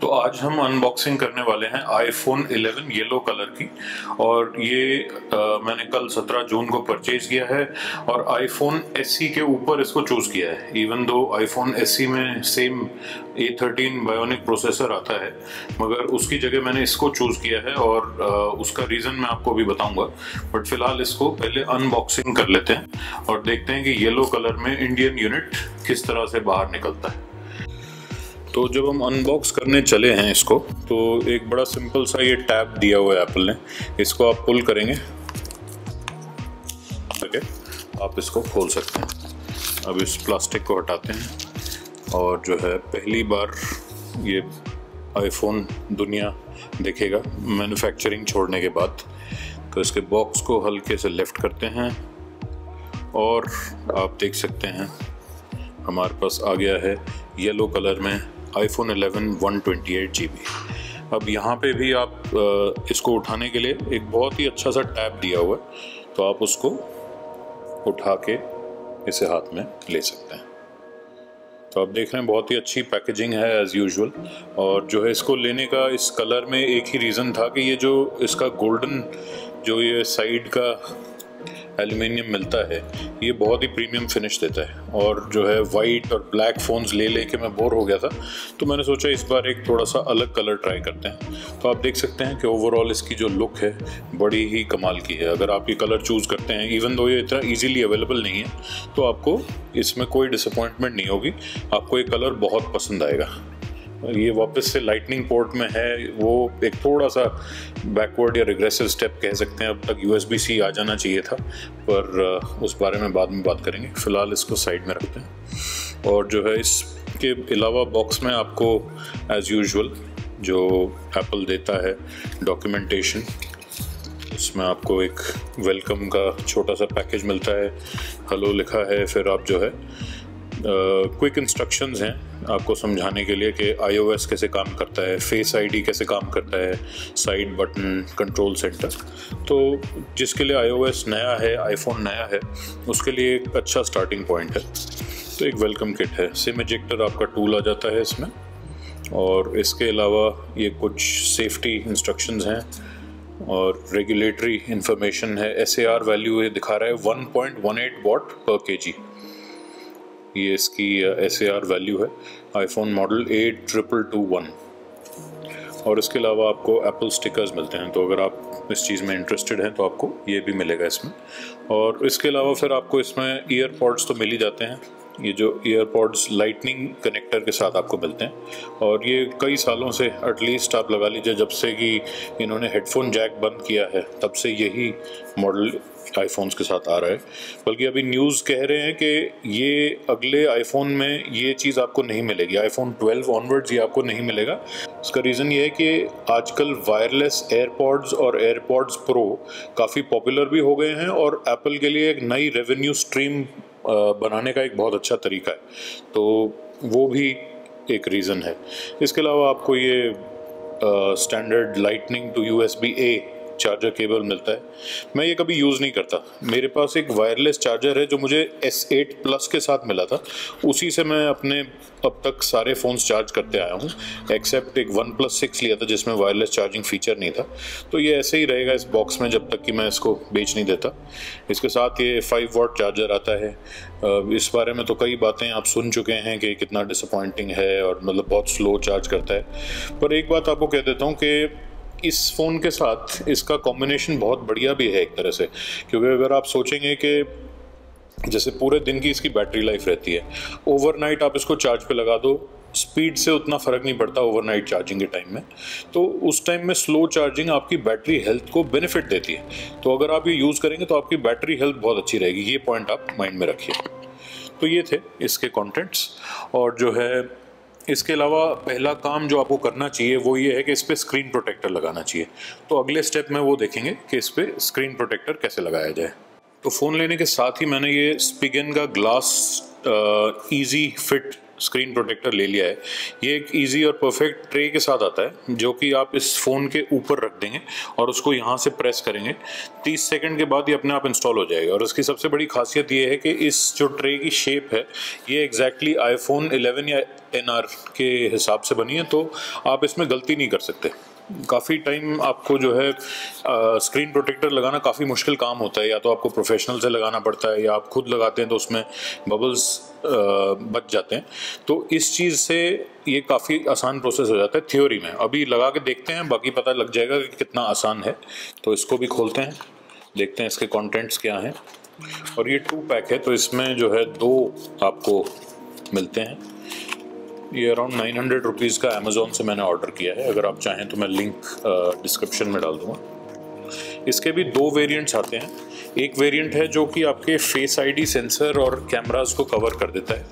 तो आज हम अनबॉक्सिंग करने वाले हैं आईफोन 11 येलो कलर की। और ये मैंने कल 17 जून को परचेज किया है और आईफोन SE के ऊपर इसको चूज किया है। इवन दो आईफोन SE में सेम A13 बायोनिक प्रोसेसर आता है, मगर उसकी जगह मैंने इसको चूज किया है और उसका रीज़न मैं आपको अभी बताऊंगा। बट फिलहाल इसको पहले अनबॉक्सिंग कर लेते हैं और देखते हैं कि येलो कलर में इंडियन यूनिट किस तरह से बाहर निकलता है। तो जब हम अनबॉक्स करने चले हैं इसको, तो एक बड़ा सिंपल सा ये टैब दिया हुआ है एप्पल ने। इसको आप पुल करेंगे करके आप इसको खोल सकते हैं। अब इस प्लास्टिक को हटाते हैं और जो है पहली बार ये आईफोन दुनिया देखेगा मैन्युफैक्चरिंग छोड़ने के बाद। तो इसके बॉक्स को हल्के से लेफ्ट करते हैं और आप देख सकते हैं हमारे पास आ गया है येलो कलर में आईफोन 11 128 GB। अब यहाँ पे भी आप इसको उठाने के लिए एक बहुत ही अच्छा सा टैब दिया हुआ है, तो आप उसको उठा के इसे हाथ में ले सकते हैं। तो आप देख रहे हैं बहुत ही अच्छी पैकेजिंग है एज़ यूजुअल। और जो है इसको लेने का इस कलर में एक ही रीज़न था कि ये जो इसका गोल्डन जो ये साइड का एल्युमिनियम मिलता है, ये बहुत ही प्रीमियम फिनिश देता है। और जो है वाइट और ब्लैक फ़ोन्स ले लेके मैं बोर हो गया था, तो मैंने सोचा इस बार एक थोड़ा सा अलग कलर ट्राई करते हैं। तो आप देख सकते हैं कि ओवरऑल इसकी जो लुक है बड़ी ही कमाल की है। अगर आप ये कलर चूज़ करते हैं, इवन दो ये इतना ईजीली अवेलेबल नहीं है, तो आपको इसमें कोई डिसअपॉइंटमेंट नहीं होगी। आपको ये कलर बहुत पसंद आएगा। ये वापस से लाइटनिंग पोर्ट में है, वो एक थोड़ा सा बैकवर्ड या रिग्रेसिव स्टेप कह सकते हैं। अब तक USB-C आ जाना चाहिए था, पर उस बारे में बाद में बात करेंगे। फ़िलहाल इसको साइड में रखते हैं। और जो है इसके अलावा बॉक्स में आपको एज़ यूजुअल जो एप्पल देता है डॉक्यूमेंटेशन, इसमें आपको एक वेलकम का छोटा सा पैकेज मिलता है, हेलो लिखा है। फिर आप जो है क्विक इंस्ट्रक्शंस हैं आपको समझाने के लिए कि iOS कैसे काम करता है, फेस ID कैसे काम करता है, साइड बटन, कंट्रोल सेंटर। तो जिसके लिए iOS नया है, आईफोन नया है, उसके लिए एक अच्छा स्टार्टिंग पॉइंट है। तो एक वेलकम किट है, सिम इजेक्टर आपका टूल आ जाता है इसमें। और इसके अलावा ये कुछ सेफ्टी इंस्ट्रक्शंस हैं और रेगुलेटरी इंफॉर्मेशन है। SAR वैल्यू ये दिखा रहा है 1.18 वॉट पर kg, ये इसकी SAR वैल्यू है। IPhone model 8221। और इसके अलावा आपको एप्पल स्टिकर्स मिलते हैं, तो अगर आप इस चीज़ में इंटरेस्टेड हैं तो आपको ये भी मिलेगा इसमें। और इसके अलावा फिर आपको इसमें ईयरपॉड्स तो मिल ही जाते हैं। ये जो ईयरपॉड्स लाइटनिंग कनेक्टर के साथ आपको मिलते हैं, और ये कई सालों से, एटलीस्ट आप लगा लीजिए जब से कि इन्होंने हेडफोन जैक बंद किया है, तब से यही मॉडल आईफोन्स के साथ आ रहा है। बल्कि अभी न्यूज़ कह रहे हैं कि ये अगले आईफोन में ये चीज़ आपको नहीं मिलेगी, आईफोन 12 ऑनवर्ड्स ये आपको नहीं मिलेगा। इसका रीज़न ये है कि आजकल वायरलेस एयरपॉड्स और एयरपॉड्स प्रो काफ़ी पॉपुलर भी हो गए हैं, और एप्पल के लिए एक नई रेवेन्यू स्ट्रीम बनाने का एक बहुत अच्छा तरीका है। तो वो भी एक रीज़न है। इसके अलावा आपको ये standard lightning to USB-A charger cable मिलता है। मैं ये कभी यूज़ नहीं करता। मेरे पास एक वायरलेस चार्जर है जो मुझे S8 Plus के साथ मिला था, उसी से मैं अपने अब तक सारे फ़ोन्स चार्ज करते आया हूँ, एक्सेप्ट एक OnePlus 6 लिया था जिसमें वायरलेस चार्जिंग फीचर नहीं था। तो ये ऐसे ही रहेगा इस बॉक्स में जब तक कि मैं इसको बेच नहीं देता। इसके साथ ये 5 वॉट चार्जर आता है। इस बारे में तो कई बातें आप सुन चुके हैं कि कितना डिसअपॉइंटिंग है और मतलब बहुत स्लो चार्ज करता है। पर एक बात आपको कह देता हूँ कि इस फ़ोन के साथ इसका कॉम्बिनेशन बहुत बढ़िया भी है एक तरह से। क्योंकि अगर आप सोचेंगे कि जैसे पूरे दिन की इसकी बैटरी लाइफ रहती है, ओवरनाइट आप इसको चार्ज पे लगा दो, स्पीड से उतना फ़र्क नहीं पड़ता ओवरनाइट चार्जिंग के टाइम में। तो उस टाइम में स्लो चार्जिंग आपकी बैटरी हेल्थ को बेनिफिट देती है। तो अगर आप ये यूज़ करेंगे तो आपकी बैटरी हेल्थ बहुत अच्छी रहेगी। ये पॉइंट आप माइंड में रखिए। तो ये थे इसके कॉन्टेंट्स। और जो है इसके अलावा पहला काम जो आपको करना चाहिए वो ये है कि इस पर स्क्रीन प्रोटेक्टर लगाना चाहिए। तो अगले स्टेप में वो देखेंगे कि इस पर स्क्रीन प्रोटेक्टर कैसे लगाया जाए। तो फ़ोन लेने के साथ ही मैंने ये स्पिगेन का glass EZ fit screen protector ले लिया है। ये एक इजी और परफेक्ट ट्रे के साथ आता है जो कि आप इस फ़ोन के ऊपर रख देंगे और उसको यहाँ से प्रेस करेंगे, 30 सेकंड के बाद ये अपने आप इंस्टॉल हो जाएगा। और इसकी सबसे बड़ी खासियत ये है कि इस जो ट्रे की शेप है ये एग्जैक्टली iPhone 11 या NR के हिसाब से बनी है, तो आप इसमें गलती नहीं कर सकते। काफ़ी टाइम आपको जो है स्क्रीन प्रोटेक्टर लगाना काफ़ी मुश्किल काम होता है, या तो आपको प्रोफेशनल से लगाना पड़ता है या आप खुद लगाते हैं तो उसमें बबल्स बच जाते हैं। तो इस चीज़ से ये काफ़ी आसान प्रोसेस हो जाता है थ्योरी में। अभी लगा के देखते हैं, बाकी पता लग जाएगा कि कितना आसान है। तो इसको भी खोलते हैं, देखते हैं इसके कंटेंट्स क्या हैं। और ये 2 पैक है, तो इसमें जो है 2 आपको मिलते हैं। ये अराउंड 900 रुपीज़ का अमेज़ॉन से मैंने ऑर्डर किया है। अगर आप चाहें तो मैं लिंक डिस्क्रिप्शन में डाल दूँगा। इसके भी 2 वेरिएंट्स आते हैं। एक वेरिएंट है जो कि आपके फेस आईडी सेंसर और कैमरास को कवर कर देता है,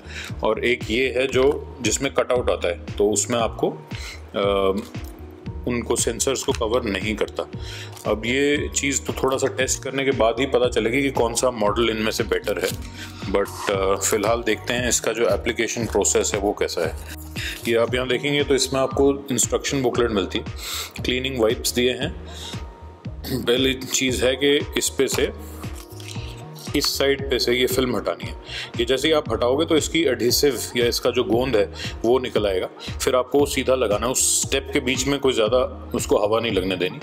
और एक ये है जो जिसमें कटआउट आता है, तो उसमें आपको उनको सेंसर्स को कवर नहीं करता। अब ये चीज़ तो थोड़ा सा टेस्ट करने के बाद ही पता चलेगी कि कौन सा मॉडल इनमें से बेटर है, बट फ़िलहाल देखते हैं इसका जो एप्लीकेशन प्रोसेस है वो कैसा है। ये आप यहाँ देखेंगे तो इसमें आपको इंस्ट्रक्शन बुकलेट मिलती है, क्लीनिंग वाइप्स दिए हैं। पहली चीज़ है कि इस पे से इस साइड पे से ये फिल्म हटानी है। ये जैसे ही आप हटाओगे तो इसकी एडहेसिव या इसका जो गोंद है वो निकल आएगा, फिर आपको सीधा लगाना है। उस स्टेप के बीच में कोई ज़्यादा उसको हवा नहीं लगने देनी।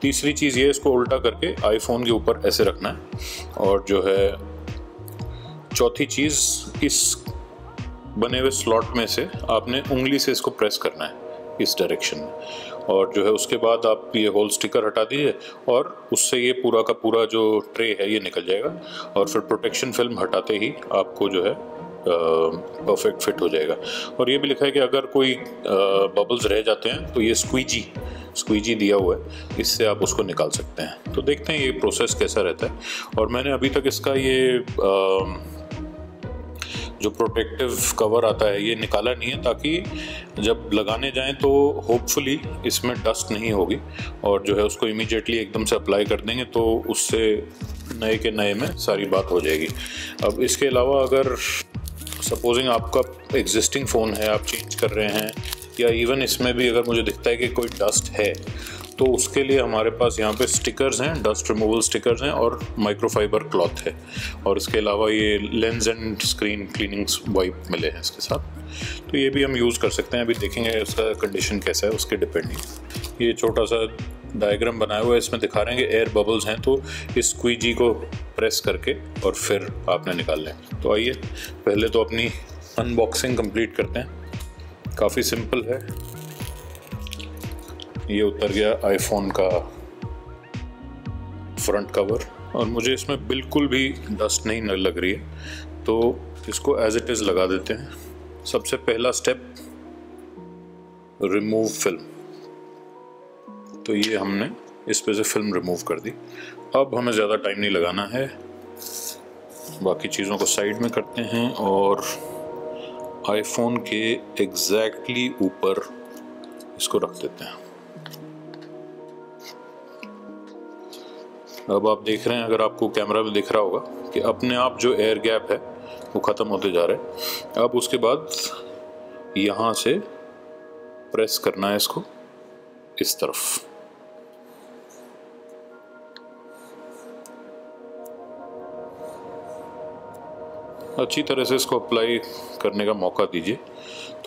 तीसरी चीज़ ये, इसको उल्टा करके आईफोन के ऊपर ऐसे रखना है। और जो है चौथी चीज़, इस बने हुए स्लॉट में से आपने उंगली से इसको प्रेस करना है इस डायरेक्शन में, और जो है उसके बाद आप ये होल स्टिकर हटा दीजिए और उससे ये पूरा का पूरा जो ट्रे है ये निकल जाएगा। और फिर प्रोटेक्शन फिल्म हटाते ही आपको जो है परफेक्ट फिट हो जाएगा। और ये भी लिखा है कि अगर कोई बबल्स रह जाते हैं तो ये स्क्वीजी दिया हुआ है, इससे आप उसको निकाल सकते हैं। तो देखते हैं ये प्रोसेस कैसा रहता है। और मैंने अभी तक इसका ये जो प्रोटेक्टिव कवर आता है ये निकाला नहीं है, ताकि जब लगाने जाएं तो होपफुली इसमें डस्ट नहीं होगी, और जो है उसको इमीडिएटली एकदम से अप्लाई कर देंगे तो उससे नए के नए में सारी बात हो जाएगी। अब इसके अलावा अगर सपोजिंग आपका एग्जिस्टिंग फ़ोन है, आप चेंज कर रहे हैं, या इवन इसमें भी अगर मुझे दिखता है कि कोई डस्ट है, तो उसके लिए हमारे पास यहाँ पे स्टिकर्स हैं, डस्ट रिमूवल स्टिकर्स हैं, और माइक्रोफाइबर क्लॉथ है। और इसके अलावा ये lens and screen cleaning wipe मिले हैं इसके साथ, तो ये भी हम यूज़ कर सकते हैं। अभी देखेंगे उसका कंडीशन कैसा है उसके डिपेंडिंग। ये छोटा सा डायग्राम बनाया हुआ है, इसमें दिखा रहे हैं कि एयर बबल्स हैं, तो इस स्क्वीजी को प्रेस करके और फिर आपने निकाल लें। तो आइए पहले तो अपनी अनबॉक्सिंग कंप्लीट करते हैं। काफ़ी सिंपल है। ये उतर गया आईफोन का फ्रंट कवर, और मुझे इसमें बिल्कुल भी डस्ट नहीं लग रही है, तो इसको एज इट इज़ लगा देते हैं। सबसे पहला स्टेप, रिमूव फिल्म। तो ये हमने इस पे से फिल्म रिमूव कर दी। अब हमें ज़्यादा टाइम नहीं लगाना है, बाकी चीज़ों को साइड में करते हैं और आईफोन के एग्जैक्टली ऊपर इसको रख देते हैं। अब आप देख रहे हैं, अगर आपको कैमरा में दिख रहा होगा कि अपने आप जो एयर गैप है वो ख़त्म होते जा रहा है। अब उसके बाद यहाँ से प्रेस करना है इसको इस तरफ। अच्छी तरह से इसको अप्लाई करने का मौका दीजिए।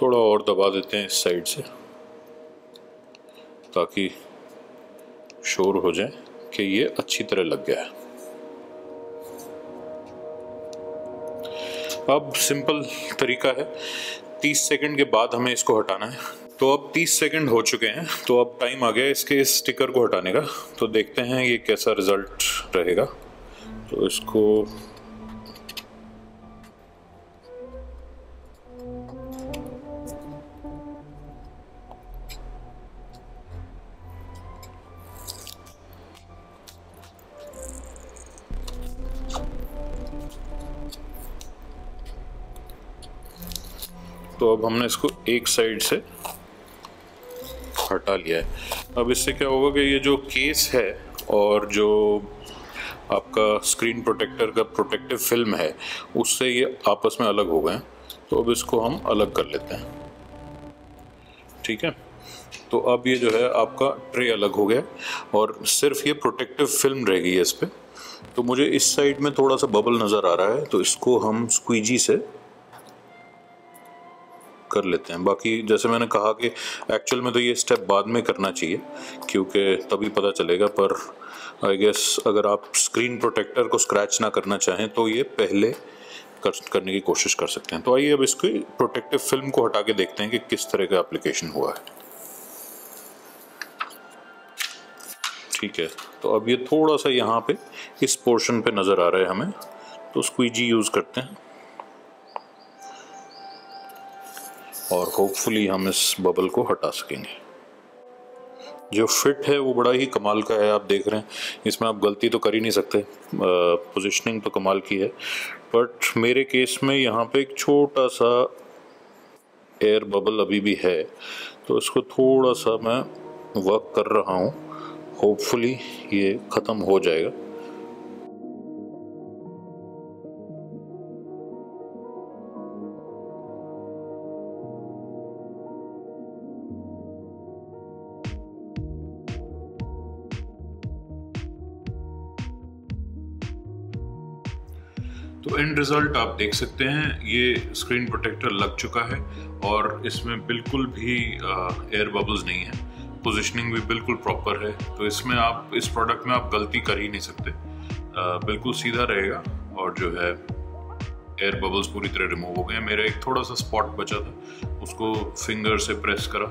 थोड़ा और दबा देते हैं इस साइड से ताकि श्योर हो जाए कि ये अच्छी तरह लग गया है। अब सिंपल तरीका है, 30 सेकंड के बाद हमें इसको हटाना है। तो अब 30 सेकंड हो चुके हैं, तो अब टाइम आ गया इसके इस स्टिकर को हटाने का। तो देखते हैं ये कैसा रिजल्ट रहेगा। तो इसको अब हमने इसको एक साइड से हटा लिया है। अब इससे क्या होगा कि ये जो केस है और जो आपका स्क्रीन प्रोटेक्टर का प्रोटेक्टिव फिल्म है उससे ये आपस में अलग हो गए। तो अब इसको हम अलग कर लेते हैं। ठीक है, तो अब ये जो है आपका ट्रे अलग हो गया और सिर्फ ये प्रोटेक्टिव फिल्म रहेगी इस पे। तो मुझे इस साइड में थोड़ा सा बबल नज़र आ रहा है, तो इसको हम स्क्वीजी से कर लेते हैं। बाकी जैसे मैंने कहा कि एक्चुअल में तो ये स्टेप बाद में करना चाहिए क्योंकि तभी पता चलेगा, पर आई गेस अगर आप स्क्रीन प्रोटेक्टर को स्क्रैच ना करना चाहें तो ये पहले करने की कोशिश कर सकते हैं। तो आइए अब इसकी प्रोटेक्टिव फिल्म को हटा के देखते हैं कि किस तरह का एप्लीकेशन हुआ है। ठीक है, तो अब ये थोड़ा सा यहाँ पे इस पोर्शन पे नज़र आ रहा है हमें, तो स्क्वीजी यूज़ करते हैं और होपफुली हम इस बबल को हटा सकेंगे। जो फिट है वो बड़ा ही कमाल का है, आप देख रहे हैं, इसमें आप गलती तो कर ही नहीं सकते। पोजीशनिंग तो कमाल की है, बट मेरे केस में यहाँ पे एक छोटा सा एयर बबल अभी भी है, तो इसको थोड़ा सा मैं वर्क कर रहा हूँ, होपफुली ये ख़त्म हो जाएगा। तो एंड रिजल्ट आप देख सकते हैं, ये स्क्रीन प्रोटेक्टर लग चुका है और इसमें बिल्कुल भी एयर बबल्स नहीं है। पोजीशनिंग भी बिल्कुल प्रॉपर है, तो इसमें आप इस प्रोडक्ट में आप गलती कर ही नहीं सकते। बिल्कुल सीधा रहेगा और जो है एयर बबल्स पूरी तरह रिमूव हो गए। मेरा एक थोड़ा सा स्पॉट बचा था, उसको फिंगर से प्रेस करा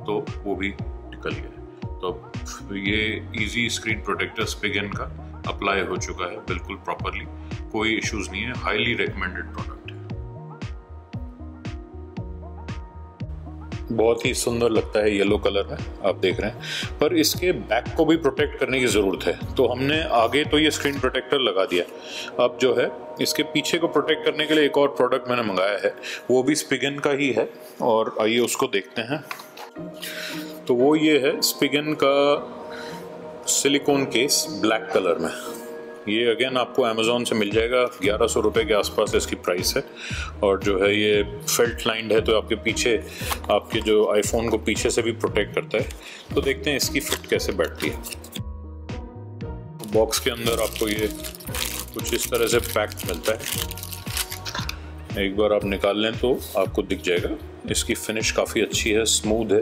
तो वो भी निकल गया। तो ये इजी स्क्रीन प्रोटेक्टर स्पिगन का अप्लाई हो चुका है बिल्कुल प्रॉपरली, कोई इश्यूज नहीं है। हाईली रिकमेंडेड प्रोडक्ट है, बहुत ही सुंदर लगता है, येलो कलर में आप देख रहे हैं। पर इसके बैक को भी प्रोटेक्ट करने की ज़रूरत है, तो हमने आगे तो ये स्क्रीन प्रोटेक्टर लगा दिया, अब जो है इसके पीछे को प्रोटेक्ट करने के लिए एक और प्रोडक्ट मैंने मंगाया है, वो भी स्पिगन का ही है, और आइए उसको देखते हैं। तो वो ये है स्पिगन का सिलिकॉन केस ब्लैक कलर में। ये अगेन आपको अमेज़ॉन से मिल जाएगा, 1100 रुपये के आसपास इसकी प्राइस है। और जो है ये फेल्ट लाइंड है, तो आपके पीछे आपके जो आईफोन को पीछे से भी प्रोटेक्ट करता है। तो देखते हैं इसकी फिट कैसे बैठती है। बॉक्स के अंदर आपको ये कुछ इस तरह से पैक मिलता है, एक बार आप निकाल लें तो आपको दिख जाएगा। इसकी फिनिश काफ़ी अच्छी है, स्मूथ है,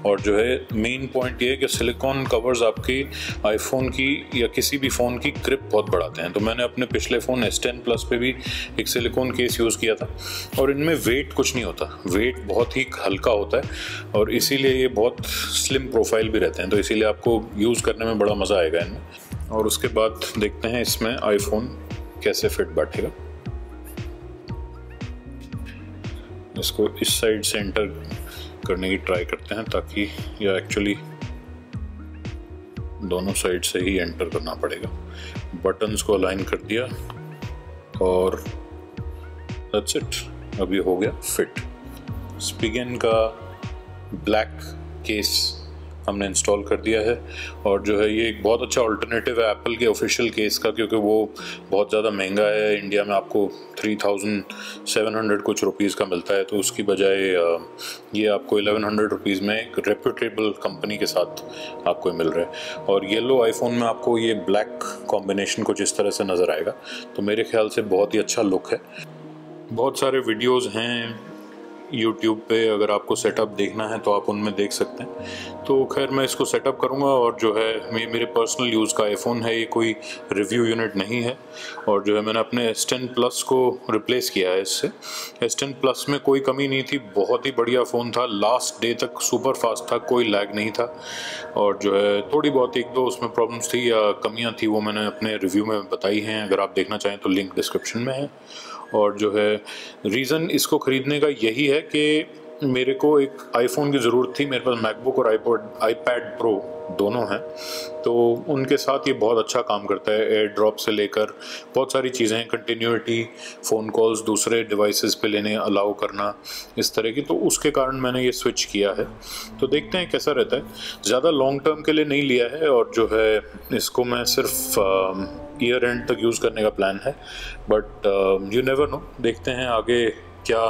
और जो है मेन पॉइंट ये है कि सिलिकॉन कवर्स आपकी आईफोन की या किसी भी फ़ोन की ग्रिप बहुत बढ़ाते हैं। तो मैंने अपने पिछले फ़ोन S10 Plus पे भी एक सिलिकॉन केस यूज़ किया था, और इनमें वेट कुछ नहीं होता, वेट बहुत ही हल्का होता है, और इसीलिए ये बहुत स्लिम प्रोफाइल भी रहते हैं। तो इसीलिए आपको यूज़ करने में बड़ा मज़ा आएगा इनमें। और उसके बाद देखते हैं इसमें आईफोन कैसे फिट बैठेगा। इसको इस साइड से एंटर करने की ट्राई करते हैं, ताकि यह एक्चुअली दोनों साइड से ही एंटर करना पड़ेगा। बटन्स को अलाइन कर दिया और दैट्स इट, अभी हो गया फिट। स्पिगन का ब्लैक केस हमने इंस्टॉल कर दिया है, और जो है ये एक बहुत अच्छा अल्टरनेटिव है एप्पल के ऑफिशियल केस का, क्योंकि वो बहुत ज़्यादा महंगा है। इंडिया में आपको 3700 कुछ रुपीज़ का मिलता है, तो उसकी बजाय ये आपको 1100 रुपीज़ में एक रेप्यूटेबल कंपनी के साथ आपको मिल रहा है। और येलो आईफोन में आपको ये ब्लैक कॉम्बिनेशन कुछ इस तरह से नज़र आएगा, तो मेरे ख्याल से बहुत ही अच्छा लुक है। बहुत सारे वीडियोज़ हैं YouTube पे, अगर आपको सेटअप देखना है तो आप उनमें देख सकते हैं। तो खैर मैं इसको सेटअप करूँगा, और जो है मेरे पर्सनल यूज़ का आईफोन है, ये कोई रिव्यू यूनिट नहीं है। और जो है मैंने अपने S10 Plus को रिप्लेस किया है इससे। S10 Plus में कोई कमी नहीं थी, बहुत ही बढ़िया फ़ोन था, लास्ट डे तक सुपर फास्ट था, कोई लैग नहीं था। और जो है थोड़ी बहुत एक दो उसमें प्रॉब्लम्स थी या कमियाँ थी, वो मैंने अपने रिव्यू में बताई हैं, अगर आप देखना चाहें तो लिंक डिस्क्रिप्शन में है। और जो है रीज़न इसको ख़रीदने का यही है कि मेरे को एक आईफोन की ज़रूरत थी। मेरे पास मैकबुक और आईपैड प्रो दोनों हैं, तो उनके साथ ये बहुत अच्छा काम करता है। एयर ड्रॉप से लेकर बहुत सारी चीज़ें, कंटिन्यूटी, फ़ोन कॉल्स दूसरे डिवाइसेस पे लेने अलाउ करना, इस तरह की, तो उसके कारण मैंने ये स्विच किया है। तो देखते हैं कैसा रहता है। ज़्यादा लॉन्ग टर्म के लिए नहीं लिया है, और जो है इसको मैं सिर्फ ईयर एंड तक यूज़ करने का प्लान है, बट यू नेवर नो, देखते हैं आगे क्या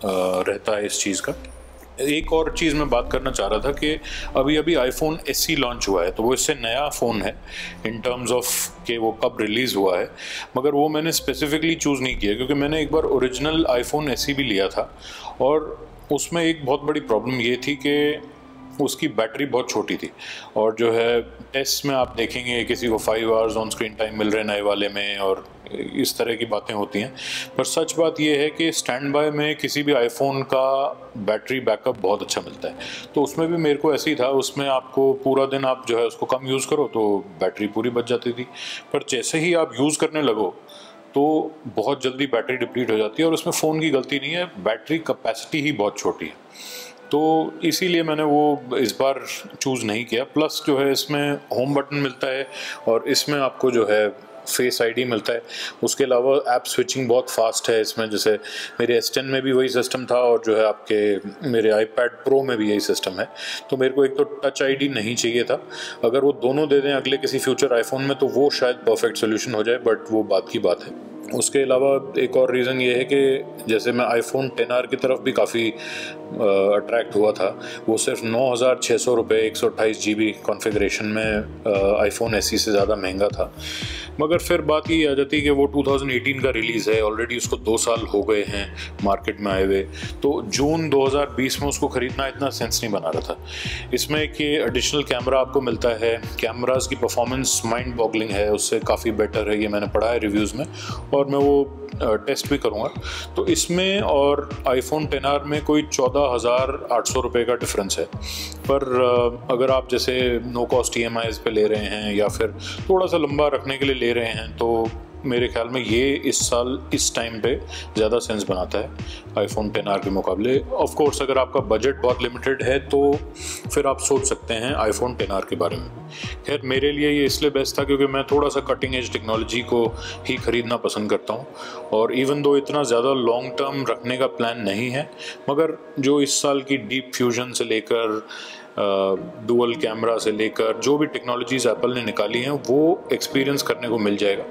रहता है इस चीज़ का। एक और चीज़ मैं बात करना चाह रहा था कि अभी अभी आईफोन SE लॉन्च हुआ है, तो वो इससे नया फ़ोन है इन टर्म्स ऑफ कि वो कब रिलीज़ हुआ है, मगर वो मैंने स्पेसिफिकली चूज़ नहीं किया क्योंकि मैंने एक बार ओरिजिनल आईफोन SE भी लिया था और उसमें एक बहुत बड़ी प्रॉब्लम ये थी कि उसकी बैटरी बहुत छोटी थी और जो है टेस्ट में आप देखेंगे किसी को 5 आवर्स ऑन स्क्रीन टाइम मिल रहे नए वाले में और इस तरह की बातें होती हैं। पर सच बात यह है कि स्टैंड बाय में किसी भी आईफोन का बैटरी बैकअप बहुत अच्छा मिलता है, तो उसमें भी मेरे को ऐसे ही था। उसमें आपको पूरा दिन आप जो है उसको कम यूज़ करो तो बैटरी पूरी बच जाती थी, पर जैसे ही आप यूज़ करने लगो तो बहुत जल्दी बैटरी डिप्लीट हो जाती है और उसमें फ़ोन की गलती नहीं है, बैटरी कैपेसिटी ही बहुत छोटी है। तो इसीलिए मैंने वो इस बार चूज़ नहीं किया। प्लस जो है इसमें होम बटन मिलता है और इसमें आपको जो है फेस आईडी मिलता है। उसके अलावा ऐप स्विचिंग बहुत फास्ट है इसमें, जैसे मेरे S10 में भी वही सिस्टम था और जो है आपके मेरे iPad Pro में भी यही सिस्टम है। तो मेरे को एक तो टच आईडी नहीं चाहिए था, अगर वो दोनों दे दें अगले किसी फ्यूचर आईफोन में तो वो शायद परफेक्ट सोल्यूशन हो जाए, बट वो बात की बात है। उसके अलावा एक और रीज़न ये है कि जैसे मैं आईफोन XR की तरफ भी काफ़ी अट्रैक्ट हुआ था। वो सिर्फ 9,600 रुपये 128 GB कॉन्फ़िगरेशन में आईफोन SE से ज़्यादा महंगा था, मगर फिर बात ये आ जाती है कि वो 2018 का रिलीज़ है, ऑलरेडी उसको 2 साल हो गए हैं मार्केट में आए हुए, तो जून 2020 में उसको ख़रीदना इतना सेंस नहीं बना रहा था। इसमें एक ये एडिशनल कैमरा आपको मिलता है, कैमरास की परफॉर्मेंस माइंड बॉगलिंग है, उससे काफ़ी बेटर है, ये मैंने पढ़ा है रिव्यूज़ में और मैं वो टेस्ट भी करूँगा। तो इसमें और आईफोन XR में कोई 14,800 रुपये का डिफरेंस है। पर अगर आप जैसे नो कॉस्ट EMIs पे ले रहे हैं या फिर थोड़ा सा लंबा रखने के लिए ले रहे हैं तो मेरे ख्याल में ये इस साल इस टाइम पे ज़्यादा सेंस बनाता है आईफोन XR के मुकाबले। ऑफ कोर्स अगर आपका बजट बहुत लिमिटेड है तो फिर आप सोच सकते हैं आईफोन XR के बारे में। खैर मेरे लिए ये इसलिए बेस्ट था क्योंकि मैं थोड़ा सा कटिंग एज टेक्नोलॉजी को ही ख़रीदना पसंद करता हूँ और इवन दो इतना ज़्यादा लॉन्ग टर्म रखने का प्लान नहीं है, मगर जो इस साल की डीप फ्यूजन से लेकर डुअल कैमरा से लेकर जो भी टेक्नोलॉजीज़ एप्पल ने निकाली हैं वो एक्सपीरियंस करने को मिल जाएगा।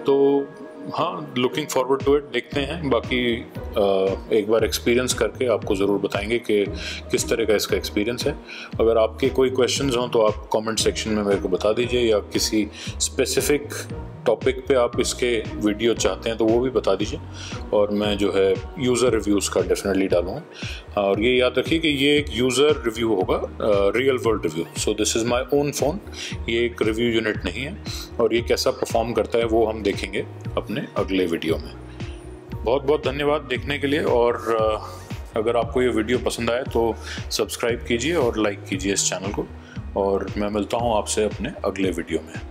तो हाँ, लुकिंग फॉरवर्ड टू इट। देखते हैं, बाकी एक बार एक्सपीरियंस करके आपको ज़रूर बताएंगे कि किस तरह का इसका एक्सपीरियंस है। अगर आपके कोई क्वेश्चंस हों तो आप कमेंट सेक्शन में मेरे को बता दीजिए, या किसी स्पेसिफिक टॉपिक पे आप इसके वीडियो चाहते हैं तो वो भी बता दीजिए और मैं जो है यूज़र रिव्यूज़ का डेफिनेटली डालूँगा। और ये याद रखिए कि ये एक यूज़र रिव्यू होगा, real world review. So this is my own phone, ये एक रिव्यू यूनिट नहीं है और ये कैसा परफॉर्म करता है वो हम देखेंगे अपने अगले वीडियो में। बहुत बहुत धन्यवाद देखने के लिए, और अगर आपको ये वीडियो पसंद आए तो सब्सक्राइब कीजिए और लाइक कीजिए इस चैनल को, और मैं मिलता हूँ आपसे अपने अगले वीडियो में।